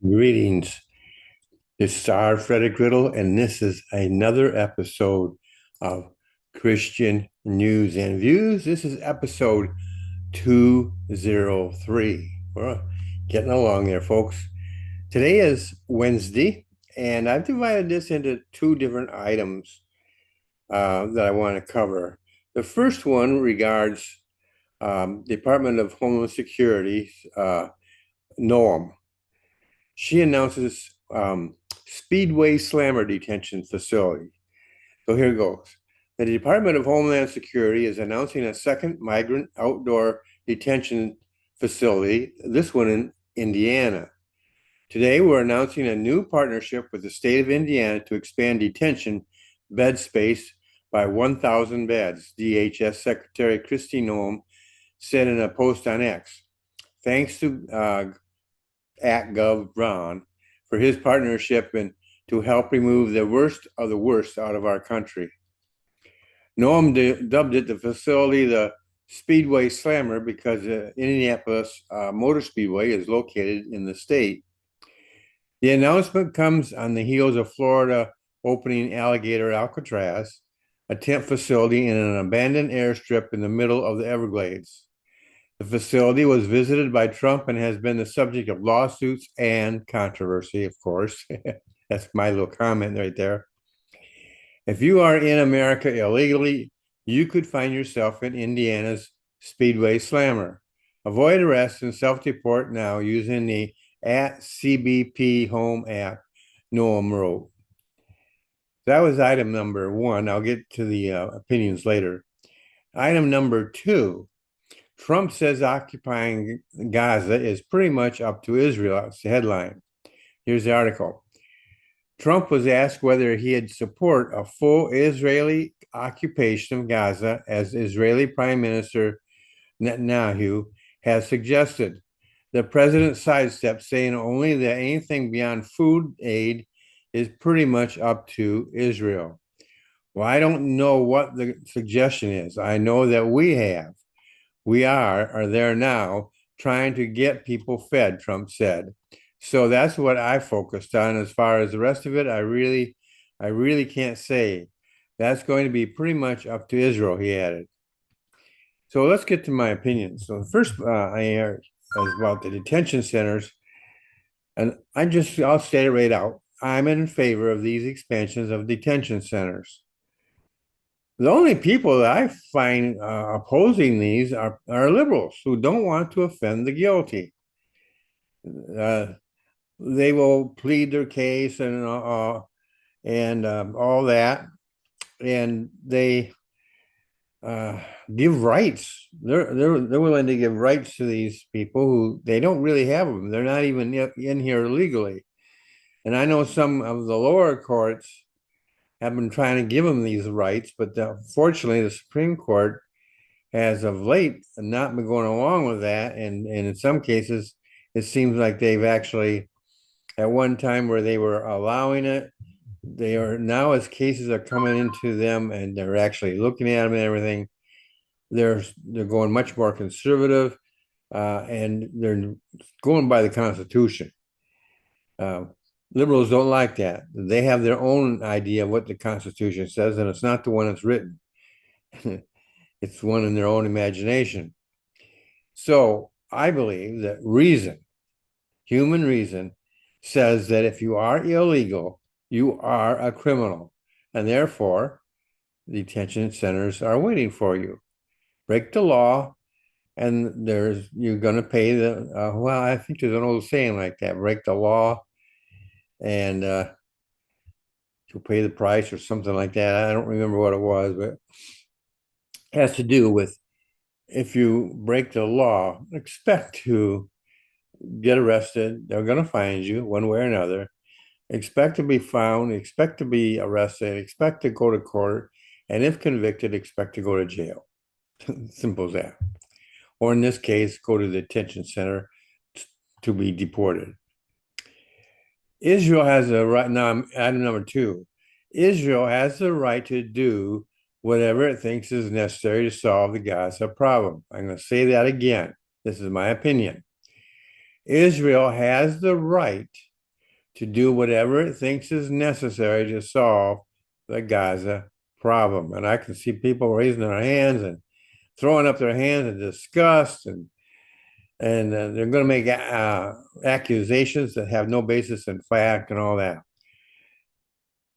Greetings. It's Star Frederick Riddle, and this is another episode of Christian News and Views. This is episode 203. We're getting along there, folks. Today is Wednesday, and I've divided this into two different items that I want to cover. The first one regards Department of Homeland Security, NOAM. She announces Speedway Slammer Detention Facility. So here goes. The Department of Homeland Security is announcing a second migrant outdoor detention facility, this one in Indiana. Today, we're announcing a new partnership with the state of Indiana to expand detention bed space by 1,000 beds, DHS Secretary Kristi Noem said in a post on X. Thanks to @Gov Ron for his partnership and to help remove the worst of the worst out of our country. Noam dubbed it the facility the Speedway Slammer because the Indianapolis Motor Speedway is located in the state. The announcement comes on the heels of Florida opening Alligator Alcatraz, a tent facility in an abandoned airstrip in the middle of the Everglades. The facility was visited by Trump and has been the subject of lawsuits and controversy, of course. That's my little comment right there. If you are in America illegally, you could find yourself in Indiana's Speedway Slammer. Avoid arrest and self-deport now using the @CBP Home app, Noam wrote. That was item number one. I'll get to the opinions later. Item number two. Trump says occupying Gaza is pretty much up to Israel. That's the headline. Here's the article. Trump was asked whether he'd support a full Israeli occupation of Gaza, as Israeli Prime Minister Netanyahu has suggested. The president sidestepped, saying only that anything beyond food aid is pretty much up to Israel. Well, I don't know what the suggestion is. I know that we are there now trying to get people fed, Trump said. So that's what I focused on. As far as the rest of it, I really can't say. That's going to be pretty much up to Israel, he added. So let's get to my opinion. So the first I aired was about the detention centers, and I'll state it right out. I'm in favor of these expansions of detention centers. The only people that I find opposing these are liberals who don't want to offend the guilty. Uh, they will plead their case and all that, and they give rights. They're willing to give rights to these people who they don't really have them. They're not even in here legally. And I know some of the lower courts have been trying to give them these rights, but fortunately, the Supreme Court has of late not been going along with that. And in some cases, it seems like they've actually, at one time where they were allowing it, they are now, as cases are coming into them and they're actually looking at them and everything, they're going much more conservative, and they're going by the Constitution. Uh, Liberals don't like that. They have their own idea of what the Constitution says, and it's not the one that's written. It's one in their own imagination. So I believe that human reason, says that if you are illegal, you are a criminal, and therefore detention centers are waiting for you. Break the law, and you're going to pay the. Well, I think there's an old saying like that: break the law, and you'll pay the price, or something like that. I don't remember what it was, but it has to do with if you break the law, expect to get arrested. They're going to find you one way or another. Expect to be found, expect to be arrested, expect to go to court, and if convicted, expect to go to jail. Simple as that. Or in this case, go to the detention center to be deported. Israel has a right. Now, item number two. Israel has the right to do whatever it thinks is necessary to solve the Gaza problem. I'm going to say that again. This is my opinion. Israel has the right to do whatever it thinks is necessary to solve the Gaza problem. And I can see people raising their hands and throwing up their hands in disgust, and they're going to make accusations that have no basis in fact and all that.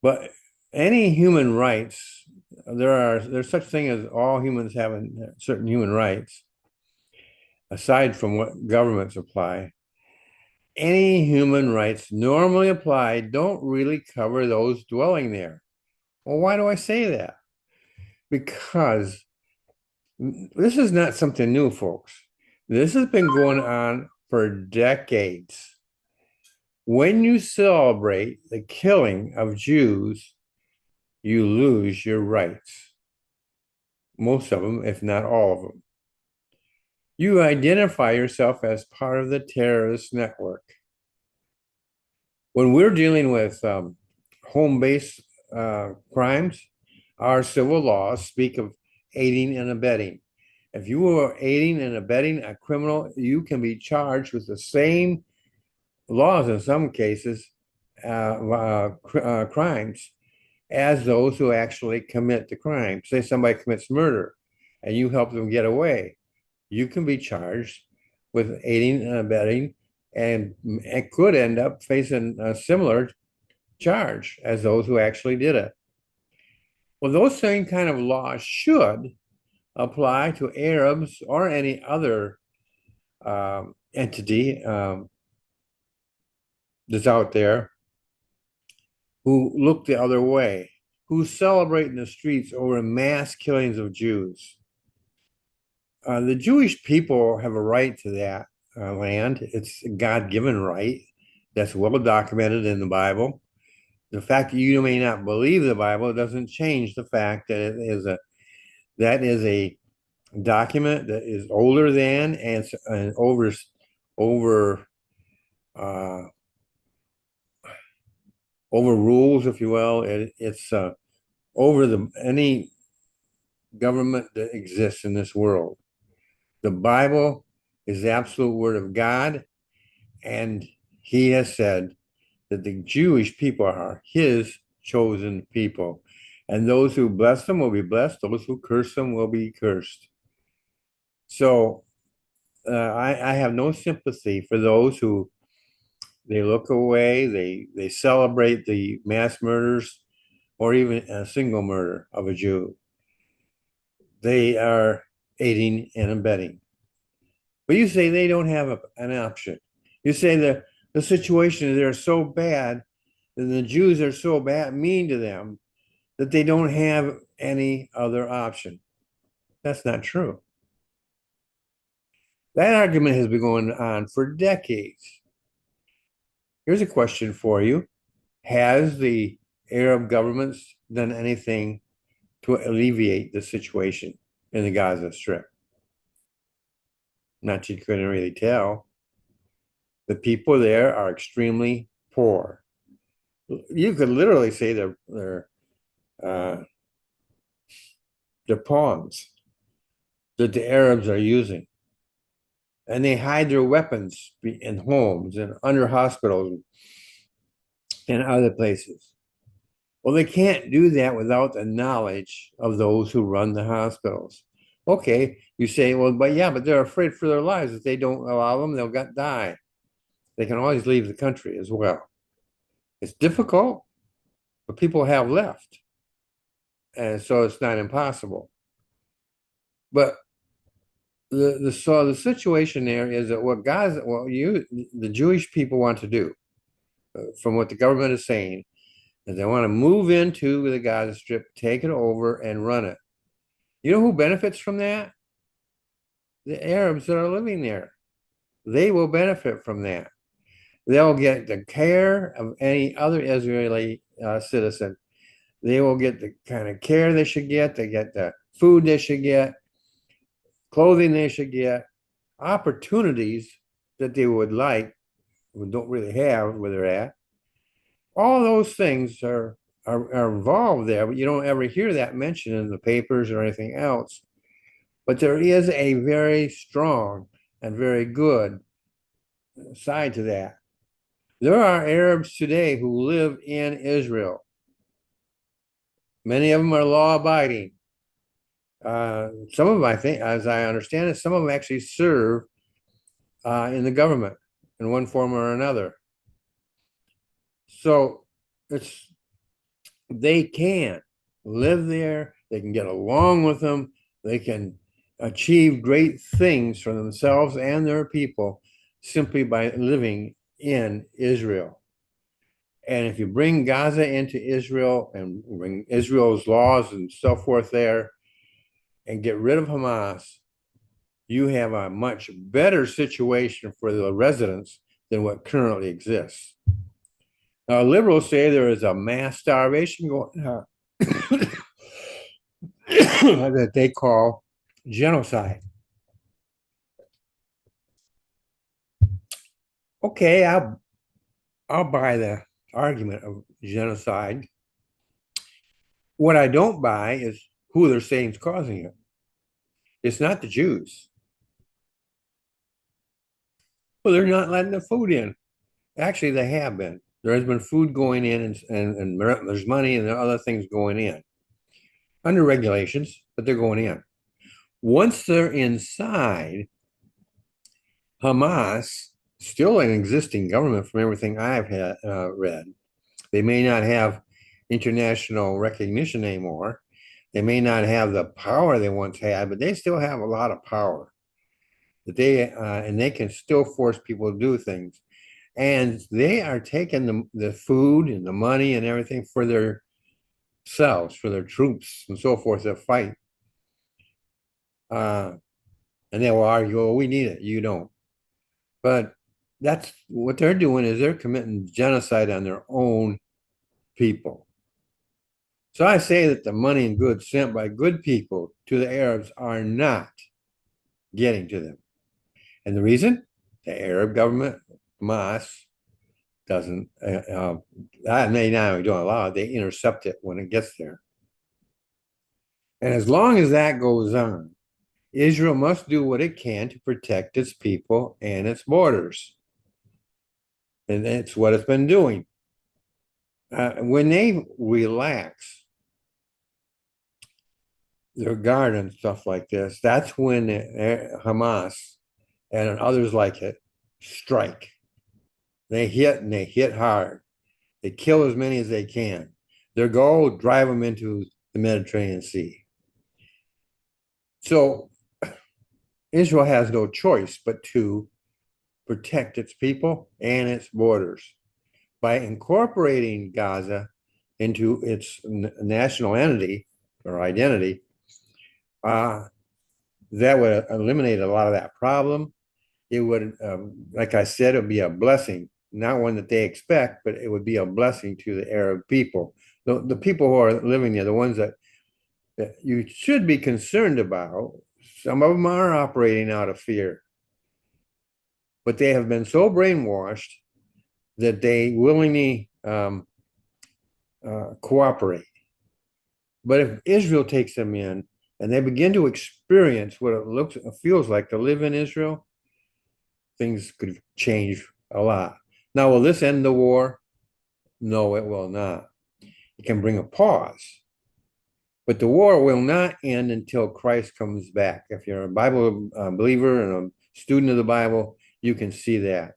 But any human rights, there's such thing as all humans having certain human rights, aside from what governments apply. Any human rights normally applied don't really cover those dwelling there. Well, why do I say that? Because this is not something new, folks. This has been going on for decades. When you celebrate the killing of Jews, you lose your rights. Most of them, if not all of them. You identify yourself as part of the terrorist network. When we're dealing with home-based crimes, our civil laws speak of aiding and abetting. If you are aiding and abetting a criminal, you can be charged with the same laws in some cases, crimes, as those who actually commit the crime. Say somebody commits murder and you help them get away, you can be charged with aiding and abetting, and it could end up facing a similar charge as those who actually did it. Well, those same kind of laws should apply to Arabs or any other entity that's out there who look the other way, who celebrate in the streets over mass killings of Jews. The Jewish people have a right to that land. It's a God-given right that's well documented in the Bible. The fact that you may not believe the Bible doesn't change the fact that that is a document that is older than and over uh, overrules, if you will. It's over any government that exists in this world. The Bible is the absolute word of God, and he has said that the Jewish people are his chosen people. And those who bless them will be blessed, those who curse them will be cursed. So I have no sympathy for those who they look away, they celebrate the mass murders or even a single murder of a Jew. They are aiding and abetting. But you say they don't have an option. You say the situation there is so bad, and the Jews are so bad, mean to them, that they don't have any other option. That's not true. That argument has been going on for decades. Here's a question for you. Has the Arab governments done anything to alleviate the situation in the Gaza Strip? Not you couldn't really tell. The people there are extremely poor. You could literally say uh, they're pawns that the Arabs are using. And they hide their weapons in homes and under hospitals and other places. Well, they can't do that without the knowledge of those who run the hospitals. Okay, you say, well, but they're afraid for their lives. If they don't allow them, they'll die. They can always leave the country as well. It's difficult, but people have left. And so it's not impossible. But the situation there is that the Jewish people want to do, from what the government is saying, is they want to move into the Gaza Strip, take it over, and run it. You know who benefits from that? The Arabs that are living there. They will benefit from that. They'll get the care of any other Israeli citizen. They will get the kind of care they should get. They get the food they should get, clothing they should get, opportunities that they would like, but don't really have where they're at. All those things are involved there, but you don't ever hear that mentioned in the papers or anything else. But there is a very strong and very good side to that. There are Arabs today who live in Israel. Many of them are law-abiding. Some of them, I think, as I understand it, some of them actually serve in the government in one form or another. So it's they can live there, they can get along with them, they can achieve great things for themselves and their people simply by living in Israel. And if you bring Gaza into Israel and bring Israel's laws and so forth there and get rid of Hamas, you have a much better situation for the residents than what currently exists. Now, liberals say there is a mass starvation going on that they call genocide. Okay, I'll buy the argument of genocide. What I don't buy is who they're saying is causing it. It's not the Jews. Well, they're not letting the food in. Actually, they have been. There has been food going in, and there's money and there are other things going in under regulations, but they're going in. Once they're inside, Hamas, still an existing government from everything I've read, they may not have international recognition anymore. They may not have the power they once had, but they still have a lot of power. That and they can still force people to do things. And they are taking the food and the money and everything for their selves, for their troops and so forth that fight. Uh, and they will argue, oh, we need it, you don't. But that's what they're doing is they're committing genocide on their own people. So I say that the money and goods sent by good people to the Arabs are not getting to them. And the reason? The Arab government, Hamas, doesn't, they not don't allow it, they intercept it when it gets there. And as long as that goes on, Israel must do what it can to protect its people and its borders. And that's what it's been doing. When they relax their guard and stuff like this, that's when Hamas and others like it strike. They hit and they hit hard. They kill as many as they can. Their goal, drive them into the Mediterranean Sea. So Israel has no choice but to protect its people and its borders. By incorporating Gaza into its national entity or identity, that would eliminate a lot of that problem. It would, like I said, it would be a blessing, not one that they expect, but it would be a blessing to the Arab people. The people who are living there, the ones that you should be concerned about, some of them are operating out of fear, but they have been so brainwashed that they willingly cooperate. But if Israel takes them in and they begin to experience what it feels like to live in Israel, things could change a lot. Now, will this end the war? No, it will not. It can bring a pause. But the war will not end until Christ comes back. If you're a Bible believer and a student of the Bible, you can see that.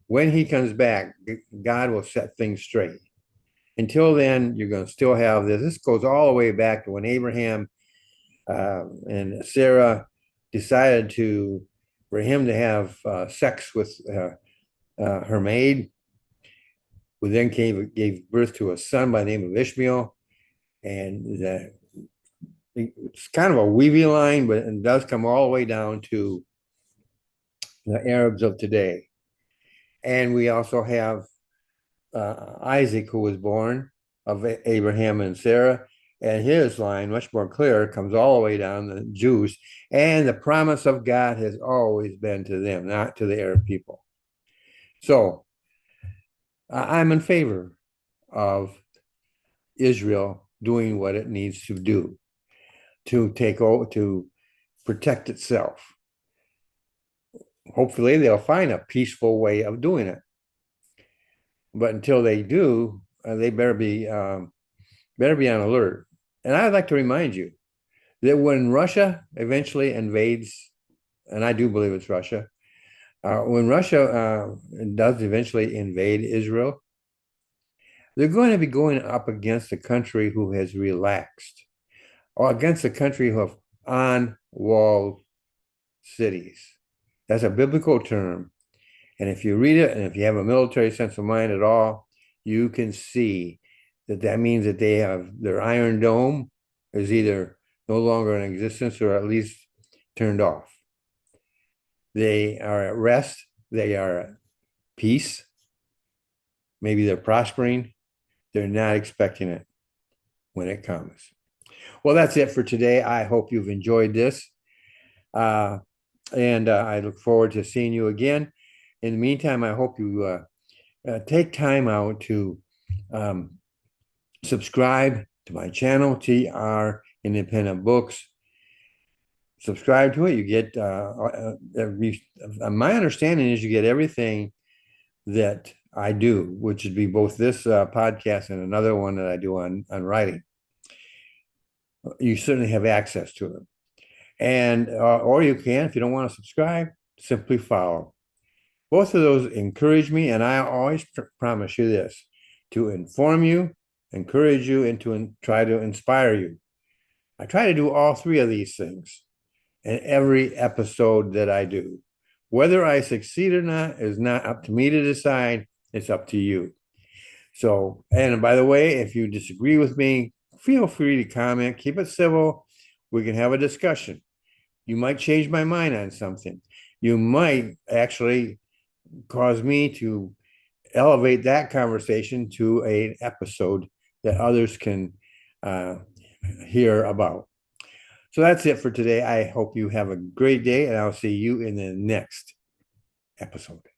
When he comes back, God will set things straight. Until then, you're going to still have this. This goes all the way back to when Abraham and Sarah decided for him to have sex with her maid, who then gave birth to a son by the name of Ishmael. And it's kind of a weavy line, but it does come all the way down to the Arabs of today. And we also have Isaac, who was born of Abraham and Sarah, and his line, much more clear, comes all the way down to the Jews. And the promise of God has always been to them, not to the Arab people. So I'm in favor of Israel doing what it needs to do to take over, to protect itself. Hopefully, they'll find a peaceful way of doing it. But until they do, they better be on alert. And I'd like to remind you that when Russia eventually invades, and I do believe it's Russia, when Russia does eventually invade Israel, they're going to be going up against a country who has relaxed, or against a country who have on-wall cities. That's a biblical term. And if you read it, and if you have a military sense of mind at all, you can see that that means that they have their Iron Dome is either no longer in existence or at least turned off. They are at rest. They are at peace. Maybe they're prospering. They're not expecting it when it comes. Well, that's it for today. I hope you've enjoyed this. Uh, and I look forward to seeing you again. In the meantime, I hope you take time out to subscribe to my channel, TR Independent Books. Subscribe to it. You get, my understanding is you get everything that I do, which would be both this podcast and another one that I do on writing. You certainly have access to them. And, or you can, if you don't want to subscribe, simply follow. Both of those encourage me, and I always promise you this, to inform you, encourage you, and to try to inspire you. I try to do all three of these things in every episode that I do. Whether I succeed or not is not up to me to decide. It's up to you. So, and by the way, if you disagree with me, feel free to comment. Keep it civil. We can have a discussion. You might change my mind on something. You might actually cause me to elevate that conversation to an episode that others can hear about. So that's it for today. I hope you have a great day, and I'll see you in the next episode.